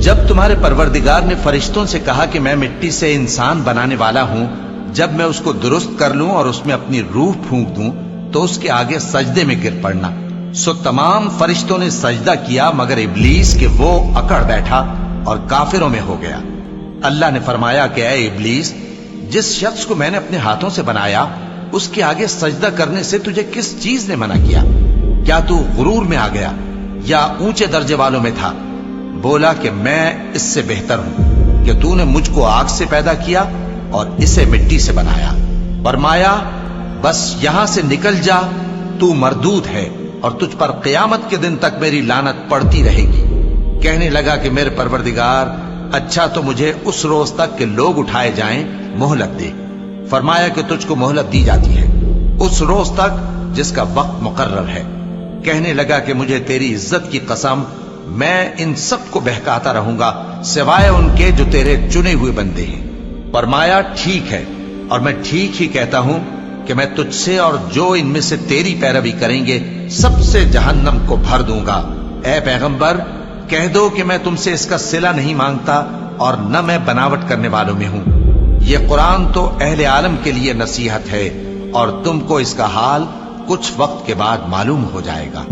جب تمہارے پروردگار نے فرشتوں سے کہا کہ میں مٹی سے انسان بنانے والا ہوں، جب میں اس کو درست کر لوں اور اس میں اپنی روح پھونک دوں تو اس کے آگے سجدے میں گر پڑنا، سو تمام فرشتوں نے سجدہ کیا مگر ابلیس کہ وہ اکڑ بیٹھا اور کافروں میں ہو گیا۔ اللہ نے فرمایا کہ اے ابلیس، جس شخص کو میں نے اپنے ہاتھوں سے بنایا اس کے آگے سجدہ کرنے سے تجھے کس چیز نے منع کیا؟ کیا تو غرور میں آ گیا یا اونچے درجے والوں میں تھا؟ بولا کہ میں اس سے بہتر ہوں کہ تو نے مجھ کو آگ سے پیدا کیا اور اسے مٹی سے بنایا۔ فرمایا بس یہاں سے نکل جا، تو مردود ہے اور تجھ پر قیامت کے دن تک میری لعنت پڑتی رہے گی۔ کہنے لگا کہ میرے پروردگار، اچھا تو مجھے اس روز تک کہ لوگ اٹھائے جائیں مہلت دے۔ فرمایا کہ تجھ کو مہلت دی جاتی ہے اس روز تک جس کا وقت مقرر ہے۔ کہنے لگا کہ مجھے تیری عزت کی قسم، میں ان سب کو بہکاتا رہوں گا سوائے ان کے جو تیرے چنے ہوئے بندے ہیں۔ فرمایا ٹھیک ہے، اور میں ٹھیک ہی کہتا ہوں کہ میں تجھ سے اور جو ان میں سے تیری پیروی کریں گے سب سے جہنم کو بھر دوں گا۔ اے پیغمبر، کہہ دو کہ میں تم سے اس کا صلہ نہیں مانگتا اور نہ میں بناوٹ کرنے والوں میں ہوں۔ یہ قرآن تو اہل عالم کے لیے نصیحت ہے، اور تم کو اس کا حال کچھ وقت کے بعد معلوم ہو جائے گا۔